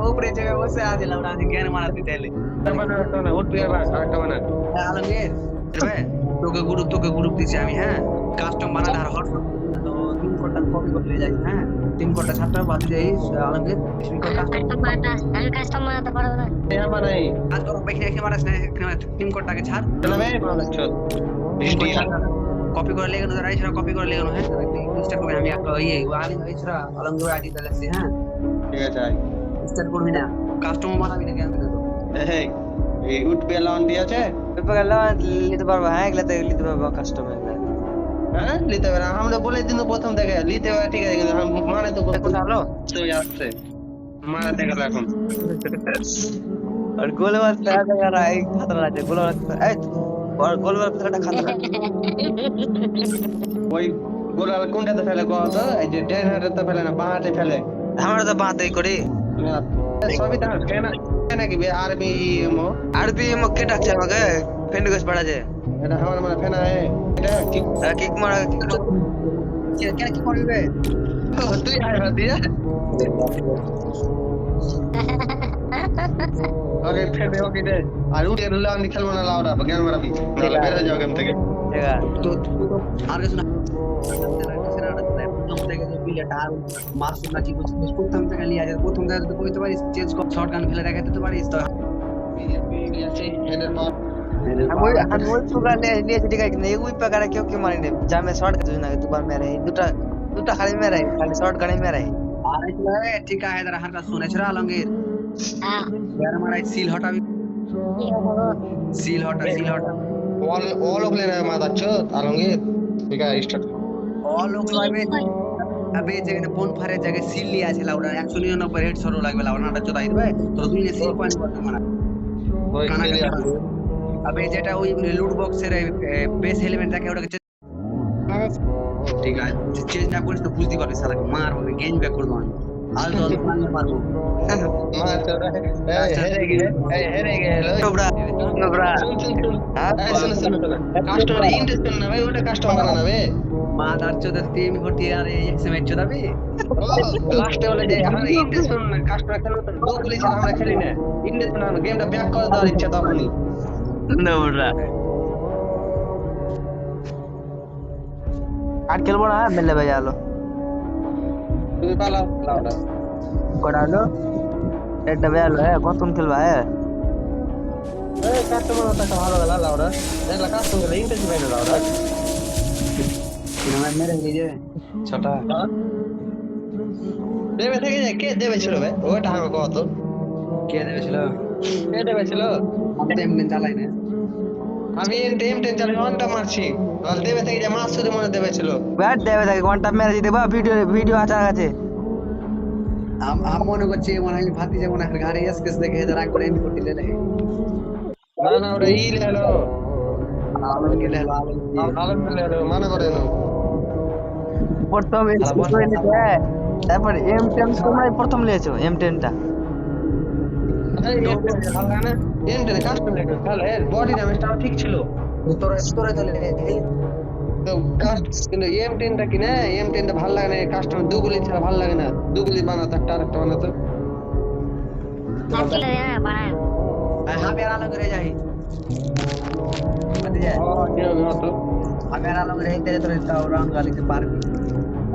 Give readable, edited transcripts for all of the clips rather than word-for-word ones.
উপরে চেপে বসে আছে লাউডা আছে জ্ঞান মারাতে চাইলে না উঠ পেয়ে আরেকটা বানা আলমগীর তোকে গ্রুপ দিছি আমি হ্যাঁ কাস্টম বানাতে আর হট তো 3 কোডটা কপি করে নিয়ে যাই হ্যাঁ 3 কোডটা ছাড়তে বাদ যাই আলমগীর কাস্টম বানাতে পারবো না বানাই কাজ করো বাইরে এসে মারাস না 3 কোডটাকে ছাড় চলবে বৃষ্টি কপি করে লেগে না রাইছরা কপি করে লেগে হ্যাঁ স্টার্ট করবে আমি একটা আলি রাইছরা আলমগীর আইডি দিলাছি হ্যাঁ ঠিক আছে স্টার্ট করবি না কাস্টমার বানাবি না কেন এই উঠ পেয়ে লাউন দিয়ে আছে নিতে পারবো হ্যাঁ এগুলাতে নিতে পারবো কাস্টমার হ্যাঁ নিতে পারে আমরা বলে দিন প্রথম থেকে নিতে পারে ঠিক আছে কিন্তু মানে তো ভালো তো আসছে মারাতে গেল এখন আর গোলওয়াল ফেলাটা यार এই খাতরা আছে গোলওয়াল এই আর গোলওয়াল ফেলাটা খাতরা ওই গোলাল কোনটাতে ফেলে কো তো এই যে ডেন হাতে ফেলে না বাঁ হাতে ফেলে আমরা তো বাঁধই করি সবই তো ফেনা ফেনা কি আরবি মো আরবি মক্কে ডাকছে আমাকে ফ্রেন্ড গোস পড়া যায় এটা আমার মানে ফেনা এটা কিক মারা কেন কি করবে তুই আয় দিয়া ওকে ফেলে ওকে দে আর উঠে রুলে আমি খেলবো না লাউডা গেম মারাবি নালে বের হয়ে যাও গেম থেকে ঠিক আছে তো আর কিছু না প্রথম থেকে যে প্লেয়ারটা আর মারসুম না ঠিক হচ্ছে প্রথম থেকে লিয়া যায় প্রথম থেকে তো কইতে পারিস চেঞ্জ কর শর্ট গান ফেলে রেখে দিতে পারিস তো হেডের পর हम वो पूरा ले ठीक है नहीं कोई प्रकार क्यों क्यों मारेंगे जा मैं शॉट कर दूंगा तू बार मेरे দুটা খালি মেরে খালি শর্ট গানে মেরে আরে চলে ঠিক আছে এদার হারকা শুনেছ রে আলমগীর হ্যাঁ यार हमारा सील हटाबी কি হবে सील हटा ऑल ऑफ लेना है माता चोत आलमगीर ठीक है स्टार्ट ऑल लोग लाइवे अबे जगह बोन फारे जगह सील लिया আছে লাউডা 199 হেড সরো লাগবে লাউডাটা চোদাই দিবে তো তুই নে সিল পয়েন্ট করতে মানা ওই খেলিয়া अबे যেটা ওই লুট বক্সের বেস এলিমেন্ট থাকে ওটাকে ঠিক আছে চেঞ্জ না করিস তো বুঝতে পারবি শালা মারবো গেম ব্যাক করব আমি আল তো মারলে মারবো मार चल रहा है हेरे गए लो নোবরা নোবরা सुन कस्टमर इंटरेस्ट ना भाई ওটা কাস্টমার বানানা বে মাদার চোদা টিম ঘটি আর এক্স ম্যাচ চোদাবি লাস্টে বলে যে আমরা ইন্টারেস্ট না কাস্টমার খেলবো তো দো গুলি ছাড়া আমরা খেলি না ইন্টারেস্ট না গেমটা ব্যাক করে দেওয়ার ইচ্ছা তো আপনি নোবরা আর খেলবো না মেলে ভাই আলো তুমি পালাও লাউডা করালো এটা ভালো है কতক্ষণ খেলবা এই কাস্টমার ওটা ভালো গেল লাউডা দেখলা কাস্টমার ইন্টারেস্ট পাইলো লাউডা সিনেমা মেরে নিয়ে ছোটা দেবে থেকে যায় কে দেবে ছিল ভাই ওটা আমাকে কত কে দেবেছিল কে দেবে ছিল আমি এমনি চালাই না আমি টেম চালিয়ে ঘন্টা মারছি আর দেবে থেকে যে মাস শুধু মনে দেবে ছিল ব্যাট দেবে থাকে ঘন্টা মেরে দিতে বা ভিডিও আছে আছে আম মনে করছি মনে হয় ভাতি যেমন একটা গাড়ি এসকেস দেখে রাগ করে এমনি করতে লেলে না না ওটা ই লেলো আলমকে লেলো আলম লেলো মানে করে না প্রথম করে নিতে তারপর M10 তোমরাই প্রথম নিয়েছো M10টা এই ভালো না এন্ডে কাস্টমার লেগে তাহলে বডি ড্যামেজটা ঠিক ছিল তোরা চলে তো কিন্তু M10টা কিনে M10টা ভালো লাগে না কাস্টমার দুগুলি ছাড়া ভালো লাগে না দুগুলি বানাতে আরেকটা বানাতে আসলে না বানায় আমি আর আলম করে যাই আদিয়া কেউ হতো আমি আর আলম রে তেরে তোরে তাও রাউন্ড গালিতে পারবি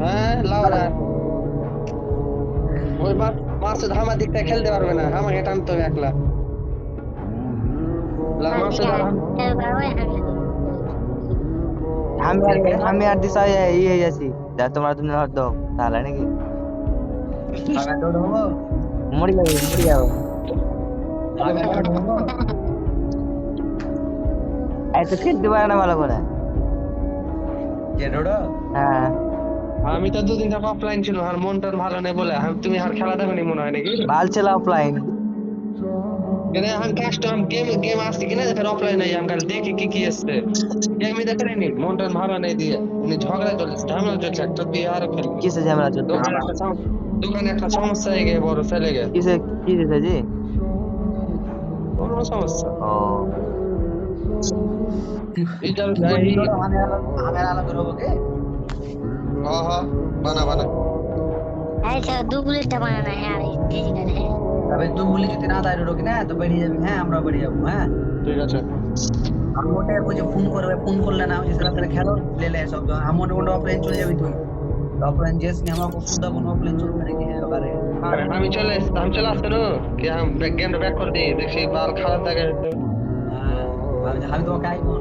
হ্যাঁ লাউরা ওই মাসে ধামা দিকটা খেলতে পারবে না আমাকে টানতে হবে একলা মাসে আমি আর দিশা এই আছি তোমরা তুমি হট দাও তাহলে নাকি আমি দৌড় হবো মরি যাবো আমি দৌড় হবো এত খেলতে পারে না ভালো করে কে দৌড় হ্যাঁ আমি তো দুদিন থেকে অফলাইন ছিল আর মনটা ভালো নেই বলে তুমি আর খেলা দেখনি মনে হয় নাকি ভাল ছিল অফলাইন কেন हम কাস্টম গেম আসছে কিনা ফের অফলাইন আই আমি দেখি কি আসছে গেমই দেখে নি মনটা ভালো নেই দিয়ে উনি ঝগড়া চলছে ঝামেলা চলছে একটা বিহার খেলি কিসে ঝামেলা চলছে দোকানে একটা সমস্যা হয়ে গিয়ে বড় ফেলে গে কিসে কি দিছে জি কোন সমস্যা ও এটা আমি আর আলম হবো কে বানা ऐसा दो बुलेट बनाना है यार ठीक है তবে তুই বলি যদি না দাঁড়িয়ে ঢোকি না তো বেরিয়ে যাবি, হ্যাঁ আমরা বেরিয়ে যাবো, হ্যাঁ ঠিক আছে আমি ওটাই বলছি ফোন করবে, ফোন করলে না হচ্ছে সেটা তাহলে খেলো লেলে সব আমার ওটা অফলাইন চলে যাবি তুই, অফলাইন যেস নি আমার সুদ্ধা কোনো অফলাইন চলবে নাকি এবারে আর আমি চলে আসতে নো কি আমি গেমটা ব্যাক করে দিই দেখছি বাল খারাপ থাকে আমি তোমাকে আইফোন